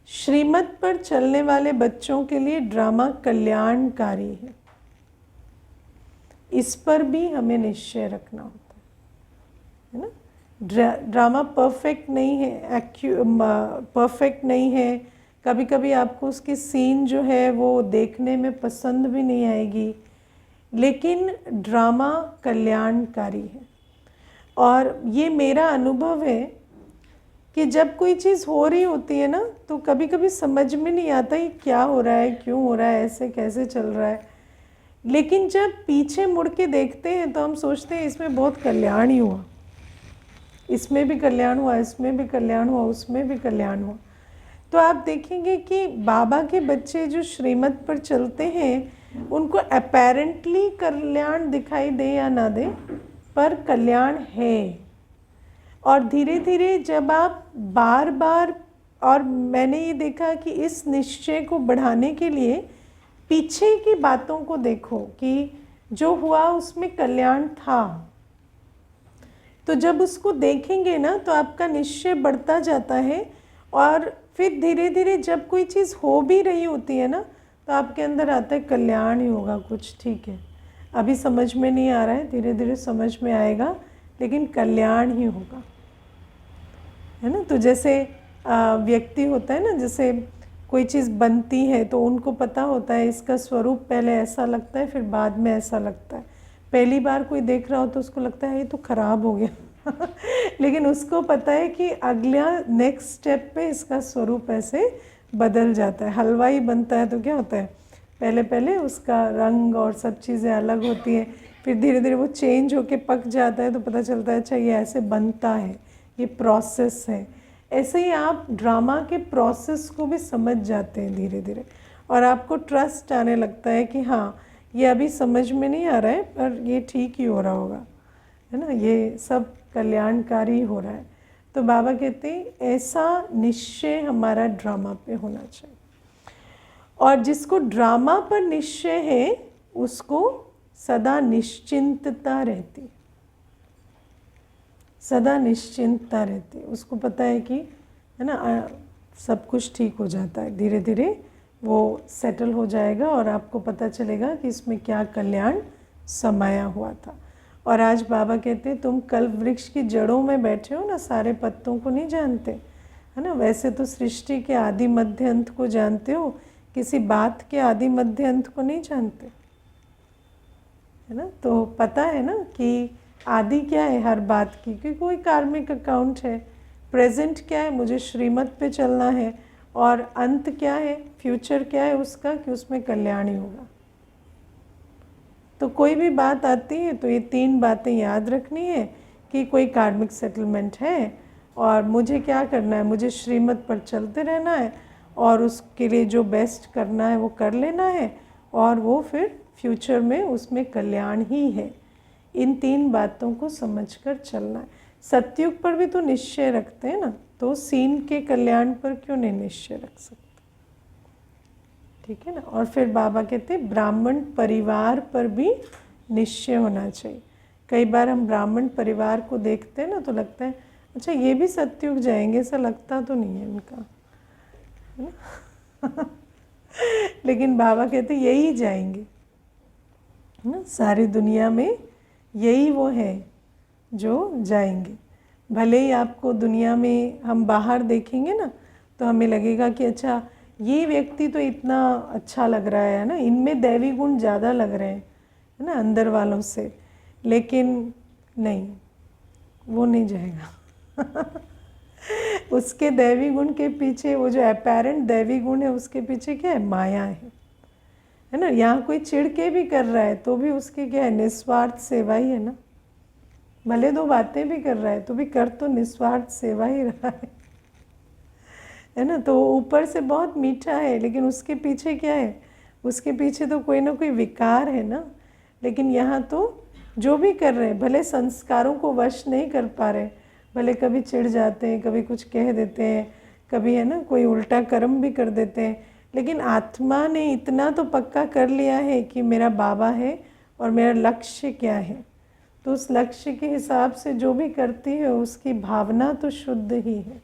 श्रीमत पर चलने वाले बच्चों के लिए ड्रामा कल्याणकारी है, इस पर भी हमें निश्चय रखना होता है ना। ड्रामा परफेक्ट नहीं है, परफेक्ट नहीं है। कभी कभी आपको उसकी सीन जो है वो देखने में पसंद भी नहीं आएगी, लेकिन ड्रामा कल्याणकारी है। और ये मेरा अनुभव है कि जब कोई चीज़ हो रही होती है ना, तो कभी कभी समझ में नहीं आता ये क्या हो रहा है, क्यों हो रहा है, ऐसे कैसे चल रहा है। लेकिन जब पीछे मुड़ के देखते हैं तो हम सोचते हैं इसमें बहुत कल्याण ही हुआ, इसमें भी कल्याण हुआ, इसमें भी कल्याण हुआ, उसमें भी कल्याण हुआ। तो आप देखेंगे कि बाबा के बच्चे जो श्रीमत पर चलते हैं उनको अपेरेंटली कल्याण दिखाई दे या ना दे, पर कल्याण है। और धीरे धीरे जब आप बार बार, और मैंने ये देखा कि इस निश्चय को बढ़ाने के लिए पीछे की बातों को देखो कि जो हुआ उसमें कल्याण था। तो जब उसको देखेंगे ना तो आपका निश्चय बढ़ता जाता है, और फिर धीरे धीरे जब कोई चीज़ हो भी रही होती है ना तो आपके अंदर आता है कल्याण ही होगा कुछ, ठीक है अभी समझ में नहीं आ रहा है, धीरे धीरे समझ में आएगा, लेकिन कल्याण ही होगा, है ना। तो जैसे व्यक्ति होता है ना, जैसे कोई चीज़ बनती है तो उनको पता होता है इसका स्वरूप पहले ऐसा लगता है, फिर बाद में ऐसा लगता है। पहली बार कोई देख रहा हो तो उसको लगता है ये तो ख़राब हो गया लेकिन उसको पता है कि अगला नेक्स्ट स्टेप पे इसका स्वरूप ऐसे बदल जाता है। हलवा ही बनता है तो क्या होता है, पहले पहले उसका रंग और सब चीज़ें अलग होती हैं, फिर धीरे धीरे वो चेंज होके पक जाता है तो पता चलता है अच्छा ये ऐसे बनता है, ये प्रोसेस है। ऐसे ही आप ड्रामा के प्रोसेस को भी समझ जाते हैं धीरे धीरे, और आपको ट्रस्ट आने लगता है कि हाँ ये अभी समझ में नहीं आ रहा है पर ये ठीक ही हो रहा होगा, है ना, ये सब कल्याणकारी हो रहा है। तो बाबा कहते हैं ऐसा निश्चय हमारा ड्रामा पे होना चाहिए, और जिसको ड्रामा पर निश्चय है उसको सदा निश्चिंतता रहती, सदा निश्चिंतता रहती है। उसको पता है कि है ना सब कुछ ठीक हो जाता है, धीरे धीरे वो सेटल हो जाएगा और आपको पता चलेगा कि इसमें क्या कल्याण समाया हुआ था। और आज बाबा कहते हैं तुम कल्प वृक्ष की जड़ों में बैठे हो ना, सारे पत्तों को नहीं जानते, है ना। वैसे तो सृष्टि के आदि मध्य अंत को जानते हो, किसी बात के आदि मध्य अंत को नहीं जानते, है ना। तो पता है ना कि आदि क्या है हर बात की, क्योंकि कोई कार्मिक अकाउंट है। प्रेजेंट क्या है, मुझे श्रीमत पे चलना है, और अंत क्या है, फ्यूचर क्या है उसका, कि उसमें कल्याण ही होगा। तो कोई भी बात आती है तो ये 3 बातें याद रखनी है कि कोई कार्मिक सेटलमेंट है और मुझे क्या करना है, मुझे श्रीमत पर चलते रहना है और उसके लिए जो बेस्ट करना है वो कर लेना है, और वो फिर फ्यूचर में उसमें कल्याण ही है। इन 3 बातों को समझकर चलना है। सतयुग पर भी तो निश्चय रखते हैं ना, तो सीन के कल्याण पर क्यों नहीं निश्चय रख सकते, ठीक है ना। और फिर बाबा कहते हैं ब्राह्मण परिवार पर भी निश्चय होना चाहिए। कई बार हम ब्राह्मण परिवार को देखते हैं ना तो लगता है अच्छा ये भी सतयुग जाएंगे, ऐसा लगता तो नहीं है इनका, है ना लेकिन बाबा कहते यही जाएंगे, है ना। सारी दुनिया में यही वो है जो जाएंगे। भले ही आपको दुनिया में हम बाहर देखेंगे ना तो हमें लगेगा कि अच्छा ये व्यक्ति तो इतना अच्छा लग रहा है ना, इनमें दैवी गुण ज़्यादा लग रहे हैं, है ना, अंदर वालों से, लेकिन नहीं, वो नहीं जाएगा उसके दैवी गुण के पीछे, वो जो अपेरेंट दैवी गुण है उसके पीछे क्या है, माया है ना। यहाँ कोई चिढ़ के भी कर रहा है तो भी उसकी क्या है, निस्वार्थ सेवा ही है ना। भले 2 बातें भी कर रहा है तो भी कर तो निस्वार्थ सेवा ही रहा है ना। तो ऊपर से बहुत मीठा है लेकिन उसके पीछे क्या है, उसके पीछे तो कोई ना कोई विकार है ना। लेकिन यहाँ तो जो भी कर रहे हैं, भले संस्कारों को वश नहीं कर पा रहे, भले कभी चिढ़ जाते हैं, कभी कुछ कह देते हैं, कभी है ना कोई उल्टा कर्म भी कर देते हैं, लेकिन आत्मा ने इतना तो पक्का कर लिया है कि मेरा बाबा है और मेरा लक्ष्य क्या है, तो उस लक्ष्य के हिसाब से जो भी करती है उसकी भावना तो शुद्ध ही है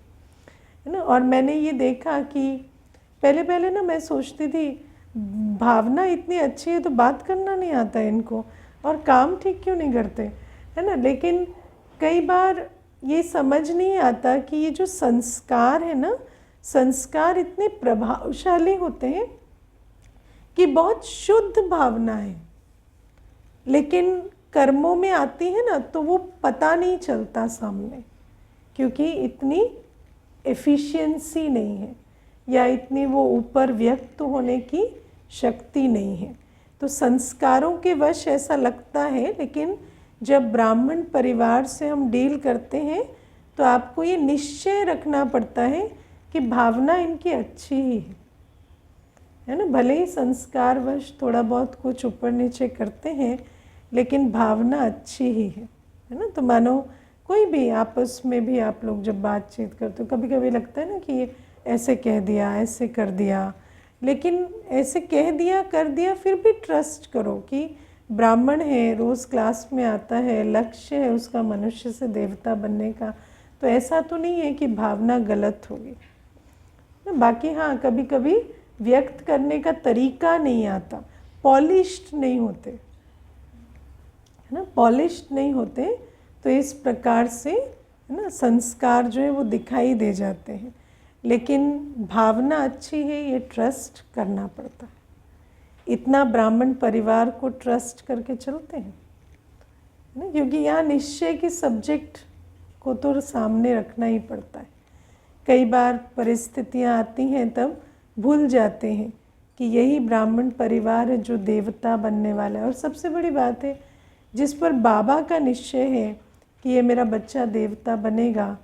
ना। और मैंने ये देखा कि पहले पहले ना मैं सोचती थी भावना इतनी अच्छी है तो बात करना नहीं आता है इनको, और काम ठीक क्यों नहीं करते, है ना। लेकिन कई बार ये समझ नहीं आता कि ये जो संस्कार है ना, संस्कार इतने प्रभावशाली होते हैं कि बहुत शुद्ध भावना है, लेकिन कर्मों में आती है ना तो वो पता नहीं चलता सामने, क्योंकि इतनी एफिशिएंसी नहीं है या इतनी वो ऊपर व्यक्त होने की शक्ति नहीं है। तो संस्कारों के वश ऐसा लगता है, लेकिन जब ब्राह्मण परिवार से हम डील करते हैं तो आपको ये निश्चय रखना पड़ता है कि भावना इनकी अच्छी ही है ना। भले ही संस्कारवश थोड़ा बहुत कुछ ऊपर नीचे करते हैं, लेकिन भावना अच्छी ही है ना। तो मानो कोई भी आपस में भी आप लोग जब बातचीत करते हो, कभी कभी लगता है ना कि ये ऐसे कह दिया, ऐसे कर दिया, लेकिन ऐसे कह दिया कर दिया, फिर भी ट्रस्ट करो कि ब्राह्मण है, रोज़ क्लास में आता है, लक्ष्य है उसका मनुष्य से देवता बनने का, तो ऐसा तो नहीं है कि भावना गलत होगी। बाकी हाँ, कभी कभी व्यक्त करने का तरीका नहीं आता, पॉलिश्ड नहीं होते, है ना, पॉलिश्ड नहीं होते, तो इस प्रकार से है ना संस्कार जो है वो दिखाई दे जाते हैं। लेकिन भावना अच्छी है, ये ट्रस्ट करना पड़ता है। इतना ब्राह्मण परिवार को ट्रस्ट करके चलते हैं ना, क्योंकि यहाँ निश्चय की सब्जेक्ट को तो सामने रखना ही पड़ता है। कई बार परिस्थितियाँ आती हैं तब भूल जाते हैं कि यही ब्राह्मण परिवार है जो देवता बनने वाला है। और सबसे बड़ी बात है, जिस पर बाबा का निश्चय है कि ये मेरा बच्चा देवता बनेगा,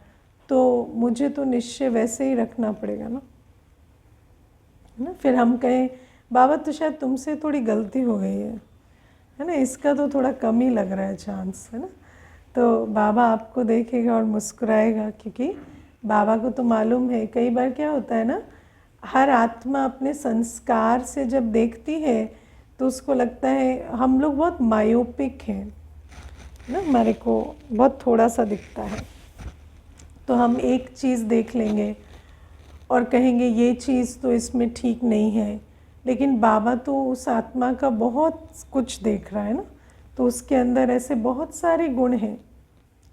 तो मुझे तो निश्चय वैसे ही रखना पड़ेगा ना, है ना। फिर हम कहें बाबा तो शायद तुमसे थोड़ी गलती हो गई है ना, इसका तो थोड़ा कम ही लग रहा है चांस, है ना। तो बाबा आपको देखेगा और मुस्कुराएगा, क्योंकि बाबा को तो मालूम है। कई बार क्या होता है ना, हर आत्मा अपने संस्कार से जब देखती है तो उसको लगता है हम लोग बहुत मायोपिक हैं ना, हमारे को बहुत थोड़ा सा दिखता है, तो हम एक चीज़ देख लेंगे और कहेंगे ये चीज़ तो इसमें ठीक नहीं है। लेकिन बाबा तो उस आत्मा का बहुत कुछ देख रहा है ना, तो उसके अंदर ऐसे बहुत सारे गुण हैं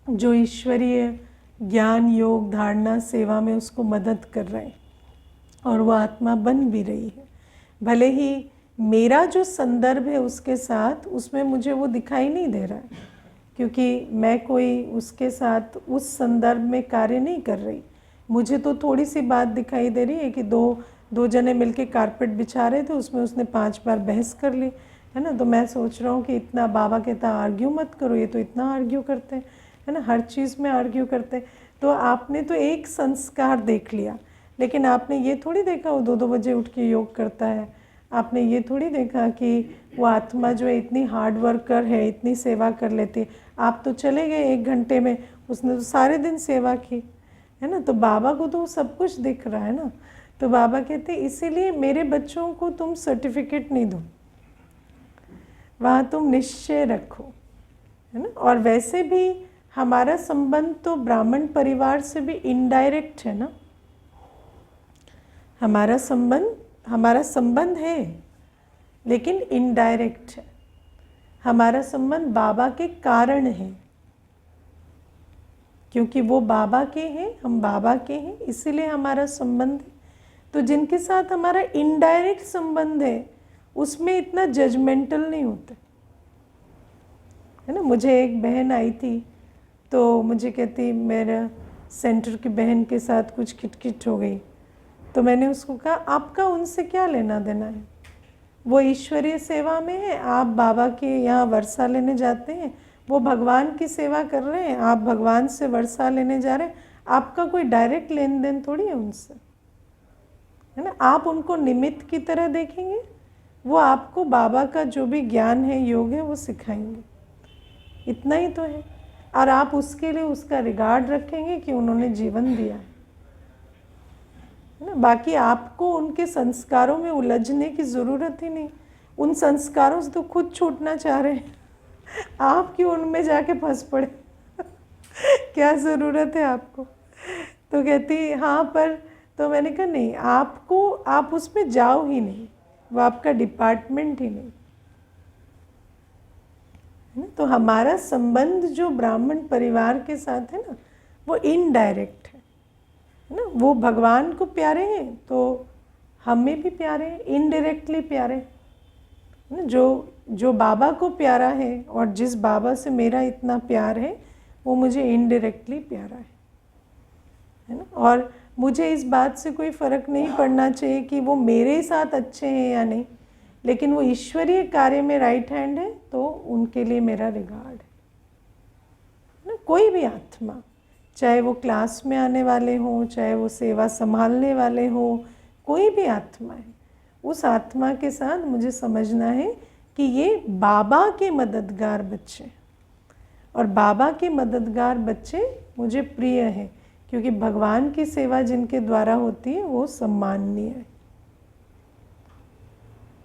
जो ईश्वरीय ज्ञान, योग, धारणा, सेवा में उसको मदद कर रहे हैं, और वो आत्मा बन भी रही है। भले ही मेरा जो संदर्भ है उसके साथ, उसमें मुझे वो दिखाई नहीं दे रहा है, क्योंकि मैं कोई उसके साथ उस संदर्भ में कार्य नहीं कर रही। मुझे तो थोड़ी सी बात दिखाई दे रही है कि दो जने मिलके कारपेट बिछा रहे थे, उसमें उसने 5 बार बहस कर ली, है ना। तो मैं सोच रहा हूँ कि इतना बाबा कहता आर्ग्यू मत करो, ये तो इतना आर्ग्यू करते हैं, है ना, हर चीज़ में आर्ग्यू करते हैं। तो आपने तो एक संस्कार देख लिया, लेकिन आपने ये थोड़ी देखा वो 2-2 बजे उठ के योग करता है। आपने ये थोड़ी देखा कि वो आत्मा जो है इतनी हार्ड वर्कर है, इतनी सेवा कर लेती है। आप तो चले गए 1 घंटे में, उसने तो सारे दिन सेवा की, है ना। तो बाबा को तो सब कुछ दिख रहा है ना। तो बाबा कहते इसीलिए मेरे बच्चों को तुम सर्टिफिकेट नहीं दो, वहाँ तुम निश्चय रखो, है ना। और वैसे भी हमारा संबंध तो ब्राह्मण परिवार से भी इनडायरेक्ट है ना। हमारा संबंध है, लेकिन इनडायरेक्ट है। हमारा संबंध बाबा के कारण है, क्योंकि वो बाबा के हैं, हम बाबा के हैं, इसीलिए हमारा संबंध है। तो जिनके साथ हमारा इनडायरेक्ट संबंध है उसमें इतना जजमेंटल नहीं होते, है ना। मुझे एक बहन आई थी, तो मुझे कहती मेरा सेंटर की बहन के साथ कुछ खिटखिट हो गई। तो मैंने उसको कहा आपका उनसे क्या लेना देना है, वो ईश्वरीय सेवा में है, आप बाबा के यहाँ वर्षा लेने जाते हैं, वो भगवान की सेवा कर रहे हैं, आप भगवान से वर्षा लेने जा रहे हैं, आपका कोई डायरेक्ट लेन देन थोड़ी है उनसे, है ना। आप उनको निमित्त की तरह देखेंगे, वो आपको बाबा का जो भी ज्ञान है, योग है, वो सिखाएंगे, इतना ही तो है। और आप उसके लिए उसका रिगार्ड रखेंगे कि उन्होंने जीवन दिया है ना। बाकी आपको उनके संस्कारों में उलझने की ज़रूरत ही नहीं, उन संस्कारों से तो खुद छूटना चाह रहे हैं, आप क्यों उनमें जाके फंस पड़े क्या ज़रूरत है आपको। तो कहती हाँ पर, तो मैंने कहा नहीं, आपको आप उसमें जाओ ही नहीं, वो आपका डिपार्टमेंट ही नहीं, है ना। तो हमारा संबंध जो ब्राह्मण परिवार के साथ है ना, वो इनडायरेक्ट है ना। वो भगवान को प्यारे हैं तो हमें भी प्यारे हैं, इनडायरेक्टली प्यारे है ना। जो बाबा को प्यारा है और जिस बाबा से मेरा इतना प्यार है, वो मुझे इनडायरेक्टली प्यारा है ना। और मुझे इस बात से कोई फ़र्क नहीं पड़ना चाहिए कि वो मेरे साथ अच्छे हैं या नहीं, लेकिन वो ईश्वरीय कार्य में राइट हैंड है, तो उनके लिए मेरा रिगार्ड है ना। कोई भी आत्मा चाहे वो क्लास में आने वाले हों, चाहे वो सेवा संभालने वाले हों, कोई भी आत्मा है, उस आत्मा के साथ मुझे समझना है कि ये बाबा के मददगार बच्चे, और बाबा के मददगार बच्चे मुझे प्रिय हैं, क्योंकि भगवान की सेवा जिनके द्वारा होती है वो सम्माननीय है।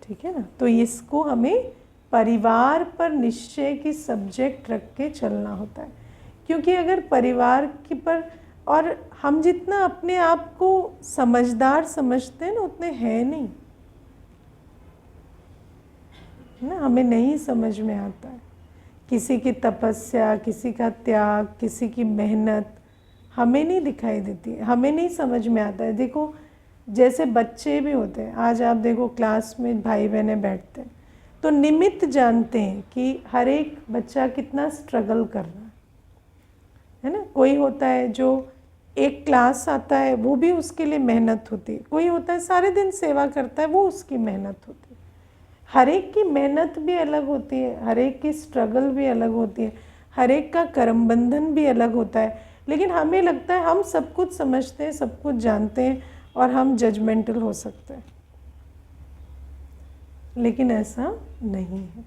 ठीक है ना। तो इसको हमें परिवार पर निश्चय की सब्जेक्ट रख के चलना होता है, क्योंकि अगर परिवार की पर, और हम जितना अपने आप को समझदार समझते हैं ना उतने हैं नहीं, ना, हमें नहीं समझ में आता है। किसी की तपस्या, किसी का त्याग, किसी की मेहनत हमें नहीं दिखाई देती है, हमें नहीं समझ में आता है। देखो जैसे बच्चे भी होते हैं, आज आप देखो क्लास में भाई बहनें बैठते हैं तो निमित्त जानते हैं कि हर एक बच्चा कितना स्ट्रगल कर रहा है ना। कोई होता है जो एक क्लास आता है, वो भी उसके लिए मेहनत होती है। कोई होता है सारे दिन सेवा करता है, वो उसकी मेहनत होती है। हर एक की मेहनत भी अलग होती है, हर एक की स्ट्रगल भी अलग होती है, हर एक का कर्म बंधन भी अलग होता है। लेकिन हमें लगता है हम सब कुछ समझते हैं, सब कुछ जानते हैं और हम जजमेंटल हो सकते हैं, लेकिन ऐसा नहीं है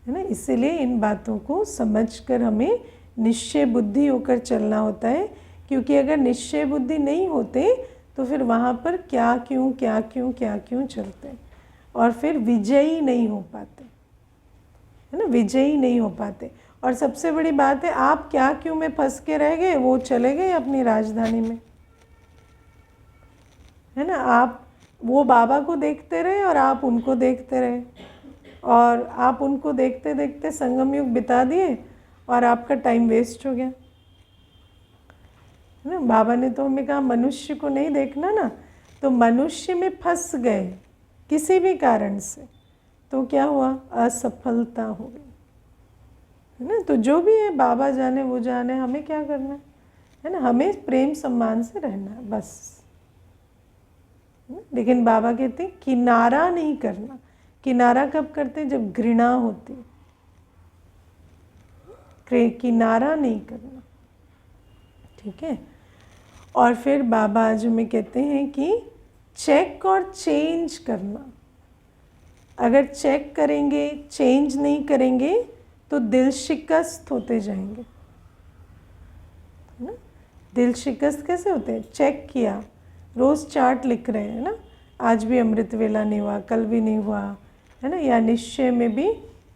ना। इसीलिए इन बातों को समझकर हमें निश्चय बुद्धि होकर चलना होता है, क्योंकि अगर निश्चय बुद्धि नहीं होते तो फिर वहाँ पर क्या क्यों क्या क्यों क्या क्यों चलते हैं, और फिर विजयी नहीं हो पाते, है ना, विजयी नहीं हो पाते। और सबसे बड़ी बात है, आप क्या क्यों में फंस के रह गए, वो चले गए अपनी राजधानी में, है ना। आप वो बाबा को देखते रहे और आप उनको देखते रहे, और आप उनको देखते देखते संगम युग बिता दिए और आपका टाइम वेस्ट हो गया, है ना। बाबा ने तो हमें कहा मनुष्य को नहीं देखना ना, तो मनुष्य में फंस गए किसी भी कारण से तो क्या हुआ, असफलता हो गई, है ना। तो जो भी है बाबा जाने वो जाने, हमें क्या करना है ना, हमें प्रेम सम्मान से रहना है बस। लेकिन बाबा कहते हैं किनारा नहीं करना। किनारा कब करते, जब घृणा होती, किनारा नहीं करना, ठीक है। और फिर बाबा आज हमें कहते हैं कि चेक और चेंज करना। अगर चेक करेंगे, चेंज नहीं करेंगे तो दिल शिकस्त होते जाएंगे, है ना। दिल शिकस्त कैसे होते हैं, चेक किया, रोज़ चार्ट लिख रहे हैं ना, आज भी अमृत वेला नहीं हुआ, कल भी नहीं हुआ, है ना। या निश्चय में भी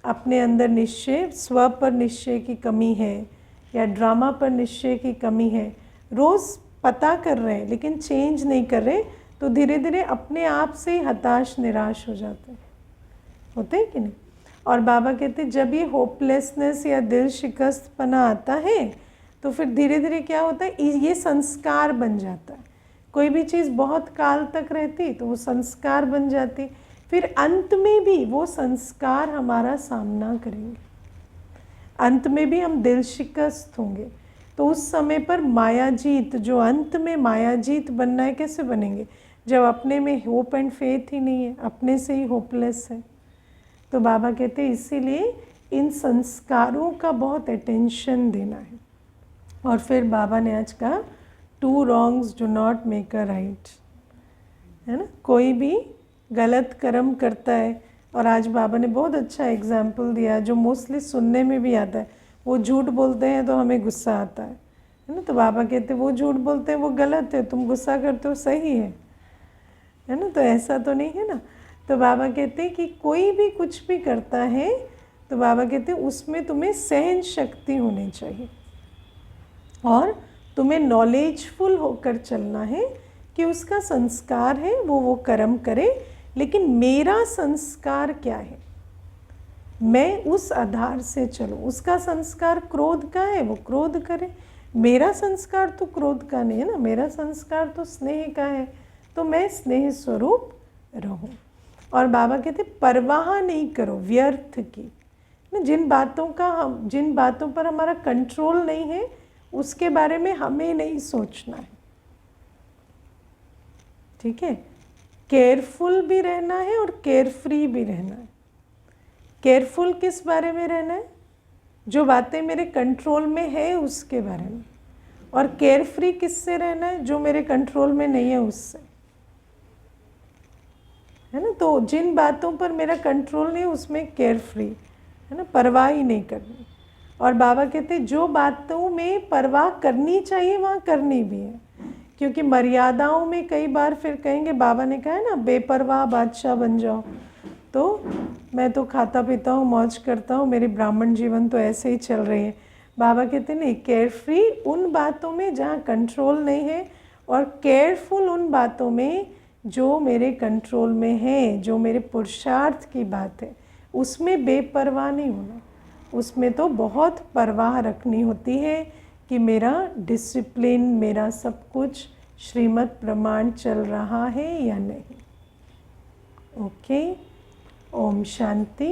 अपने अंदर निश्चय, स्व पर निश्चय की कमी है, या ड्रामा पर निश्चय की कमी है, रोज़ पता कर रहे हैं लेकिन चेंज नहीं कर रहे, तो धीरे धीरे अपने आप से ही हताश निराश हो जाते हैं, होते हैं कि नहीं। और बाबा कहते हैं जब ये होपलेसनेस या दिल शिकस्तपना आता है तो फिर धीरे धीरे क्या होता है, ये संस्कार बन जाता है। कोई भी चीज़ बहुत काल तक रहती तो वो संस्कार बन जाती, फिर अंत में भी वो संस्कार हमारा सामना करेंगे, अंत में भी हम दिल शिकस्त होंगे। तो उस समय पर मायाजीत, जो अंत में मायाजीत बनना है, कैसे बनेंगे, जब अपने में होप एंड फेथ ही नहीं है, अपने से ही होपलेस है। तो बाबा कहते हैं इसीलिए इन संस्कारों का बहुत अटेंशन देना है। और फिर बाबा ने आज कहा 2 wrongs do not make a right, है ना। कोई भी गलत कर्म करता है, और आज बाबा ने बहुत अच्छा एग्जाम्पल दिया जो मोस्टली सुनने में भी आता है। वो झूठ बोलते हैं तो हमें गुस्सा आता है ना। तो बाबा कहते हैं वो झूठ बोलते हैं वो गलत है, तुम गुस्सा करते हो सही है ना। तो ऐसा तो नहीं है ना। तो बाबा कहते हैं कि कोई भी कुछ भी करता है तो बाबा कहते हैं उसमें तुम्हें सहन शक्ति होनी चाहिए, और तुम्हें नॉलेजफुल होकर चलना है कि उसका संस्कार है वो कर्म करे, लेकिन मेरा संस्कार क्या है, मैं उस आधार से चलूँ। उसका संस्कार क्रोध का है वो क्रोध करे, मेरा संस्कार तो क्रोध का नहीं है ना, मेरा संस्कार तो स्नेह का है, तो मैं स्नेह स्वरूप रहूँ। और बाबा कहते परवाह नहीं करो व्यर्थ की, जिन बातों पर हमारा कंट्रोल नहीं है उसके बारे में हमें नहीं सोचना है, ठीक है। केयरफुल भी रहना है और केयरफ्री भी रहना है। केयरफुल किस बारे में रहना है, जो बातें मेरे कंट्रोल में है उसके बारे में, और केयर फ्री किससे रहना है? जो मेरे कंट्रोल में नहीं है उससे, है ना। तो जिन बातों पर मेरा कंट्रोल नहीं उसमें केयर फ्री, है ना, परवाह ही नहीं करनी। और बाबा कहते हैं जो बातों में परवाह करनी चाहिए वहाँ करनी भी है, क्योंकि मर्यादाओं में कई बार फिर कहेंगे, बाबा ने कहा है ना, बेपरवाह बादशाह बन जाओ। तो मैं तो खाता पीता हूँ, मौज करता हूँ, मेरी ब्राह्मण जीवन तो ऐसे ही चल रही है। बाबा कहते हैं नहीं, केयर फ्री उन बातों में जहाँ कंट्रोल नहीं है, और केयरफुल उन बातों में जो मेरे कंट्रोल में है, जो मेरे पुरुषार्थ की बात है, उसमें बेपरवाह नहीं होना। उसमें तो बहुत परवाह रखनी होती है कि मेरा डिसिप्लिन, मेरा सब कुछ श्रीमद् प्रमाण चल रहा है या नहीं। ओके, ओम शांति।